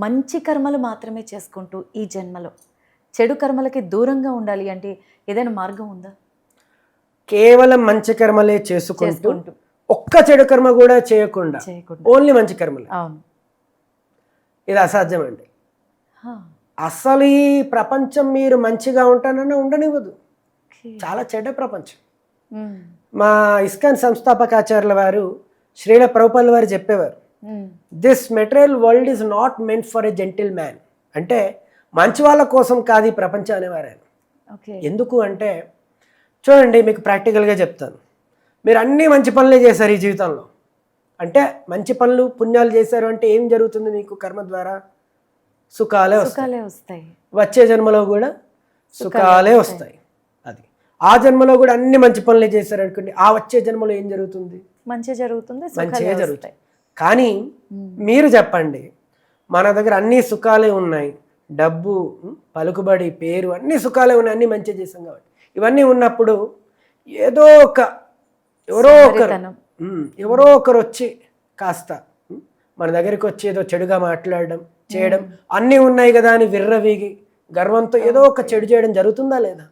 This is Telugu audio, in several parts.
మంచి కర్మలు మాత్రమే చేసుకుంటూ ఈ జన్మలో చెడు కర్మలకి దూరంగా ఉండాలి అంటే ఏదైనా మార్గం ఉందా? కేవలం మంచి కర్మలే చేసుకుంటూ ఒక్క చెడు కర్మ కూడా చేయకుండా ఓన్లీ మంచి కర్మలే, అవును, ఇది అసాధ్యం అండి. అసలు ఈ ప్రపంచం మీరు మంచిగా ఉంటానన్నా ఉండనివ్వదు, చాలా చెడ్డ ప్రపంచం. మా ఇస్కాన్ సంస్థాపకాచార్యుల వారు శ్రీల ప్రభుపాదుల వారు చెప్పేవారు, this material world is not meant for a gentle man. అంటే మంచి వాళ్ళ కోసం కాదు ఈ ప్రపంచం అనేవారు ఆయన. ఎందుకు అంటే చూడండి, మీకు ప్రాక్టికల్గా చెప్తాను. మీరు అన్నీ మంచి పనులే చేశారు ఈ జీవితంలో, అంటే మంచి పనులు పుణ్యాలు చేశారు అంటే ఏం జరుగుతుంది? మీకు కర్మ ద్వారా సుఖాలే వస్తాయి. వచ్చే జన్మలో కూడా సుఖాలే వస్తాయి. అది ఆ జన్మలో కూడా అన్ని మంచి పనులే చేశారు అనుకోండి, ఆ వచ్చే జన్మలో ఏం జరుగుతుంది? మంచిగా జరుగుతాయి. కానీ మీరు చెప్పండి, మన దగ్గర అన్ని సుఖాలే ఉన్నాయి, డబ్బు, పలుకుబడి, పేరు, అన్ని సుఖాలే ఉన్నాయి, అన్ని మంచిగా చేసాం కాబట్టి. ఇవన్నీ ఉన్నప్పుడు ఏదో ఎవరో ఒకరు వచ్చి కాస్త మన దగ్గరికి వచ్చి ఏదో చెడుగా మాట్లాడడం చేయడం, అన్నీ ఉన్నాయి కదా అని విర్రవీగి గర్వంతో ఏదో ఒక చెడు చేయడం జరుగుతుందా లేదా?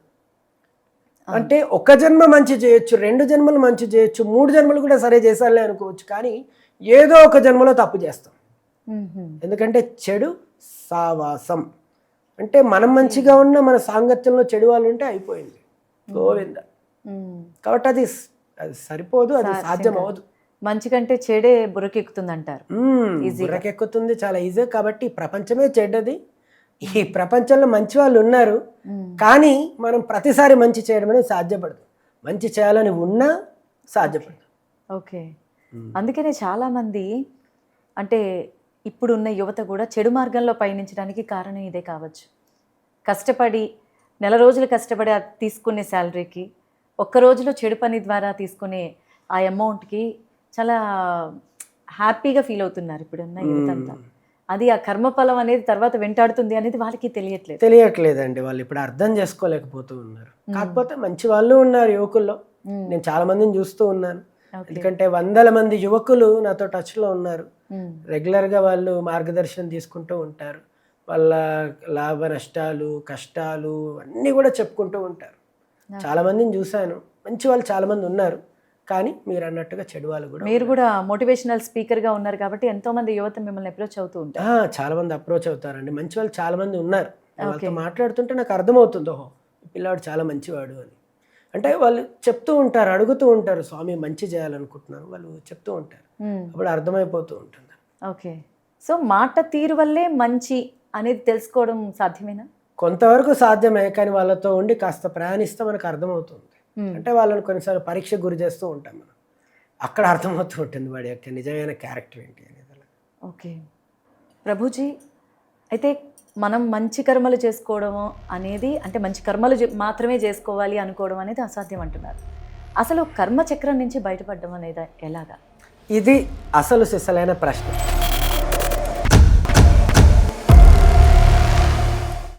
అంటే ఒక జన్మ మంచి చేయొచ్చు, 2 జన్మలు మంచి చేయొచ్చు, 3 జన్మలు కూడా సరే చేసాలే అనుకోవచ్చు, కానీ ఏదో ఒక జన్మలో తప్పు చేస్తాం. ఎందుకంటే చెడు సావాసం అంటే మనం మంచిగా ఉన్న మన సాంగత్యంలో చెడు వాళ్ళు ఉంటే అయిపోయింది గోవింద. కాబట్టి అది సరిపోదు, అది సాధ్యం అవ్వదు. మంచి కంటే చెడే బుర్రకెక్కుతుంది అంటారు. బుర్రకెక్కుతుంది, చాలా ఈజీ. కాబట్టి ప్రపంచమే చెడ్డది, ఈ ప్రపంచంలో మంచి వాళ్ళు ఉన్నారు, కానీ మనం ప్రతిసారి మంచి చేయడం అనేది సాధ్యపడదు. మంచి చేయాలని ఉన్నా సాధ్యపడదు. ఓకే, అందుకనే చాలామంది అంటే ఇప్పుడున్న యువత కూడా చెడు మార్గంలో పయనించడానికి కారణం ఇదే కావచ్చు. కష్టపడి నెల రోజులు కష్టపడి తీసుకునే శాలరీకి ఒక్క రోజులో చెడు పని ద్వారా తీసుకునే ఆ అమౌంట్కి చాలా హ్యాపీగా ఫీల్ అవుతున్నారు ఇప్పుడున్న యువత అంతా. అది ఆ కర్మఫలం అనేది తర్వాత వెంటాడుతుంది అనేది వాళ్ళకి తెలియట్లేదండి. వాళ్ళు ఇప్పుడు అర్థం చేసుకోలేకపోతూ ఉన్నారు. కాకపోతే మంచి వాళ్ళు ఉన్నారు యువకుల్లో, నేను చాలా మందిని చూస్తూ ఉన్నాను. ఎందుకంటే 100 మంది యువకులు నాతో టచ్లో ఉన్నారు. రెగ్యులర్గా వాళ్ళు మార్గదర్శనం తీసుకుంటూ ఉంటారు. వాళ్ళ లాభ నష్టాలు, కష్టాలు అన్నీ కూడా చెప్పుకుంటూ ఉంటారు. చాలా మందిని చూశాను, మంచి వాళ్ళు చాలా మంది ఉన్నారు, కానీ మీరు అన్నట్టుగా చెడు వాళ్ళు కూడా. మీరు కూడా మోటివేషనల్ స్పీకర్గా ఉన్నారు కాబట్టి ఎంతో మంది యువత మిమ్మల్ని అప్రోచ్ అవుతూ ఉంటారు. చాలా మంది అప్రోచ్ అవుతారండి, మంచి వాళ్ళు చాలా మంది ఉన్నారు. వాళ్ళతో మాట్లాడుతుంటే నాకు అర్థమవుతుంది, ఓహో పిల్లాడు చాలా మంచివాడు అని. అంటే వాళ్ళు చెప్తూ ఉంటారు, అడుగుతూ ఉంటారు, స్వామి మంచి చేయాలనుకుంటున్నాను, వాళ్ళు చెప్తూ ఉంటారు, అప్పుడు అర్థమైపోతూ ఉంటుంది. ఓకే, సో మాట తీరు వల్లే మంచి అనేది తెలుసుకోవడం సాధ్యమేనా? కొంతవరకు సాధ్యమే, కానీ వాళ్ళతో ఉండి కాస్త ప్రయాణిస్తే మనకు అర్థమవుతుంది. అంటే వాళ్ళని కొన్నిసార్లు పరీక్ష గురి చేస్తూ ఉంటాం మనం, అక్కడ అర్థమవుతూ ఉంటుంది వాడి యొక్క నిజమైన క్యారెక్టర్ ఏంటి అనేది. ఓకే ప్రభుజీ, అయితే మనం మంచి కర్మలు చేసుకోవడము అనేది అంటే మంచి కర్మలు మాత్రమే చేసుకోవాలి అనుకోవడం అనేది అసాధ్యం అంటున్నారు. అసలు కర్మ చక్రం నుంచి బయటపడడం అనేది ఎలాగా? ఇది అసలు సిసలైన ప్రశ్న.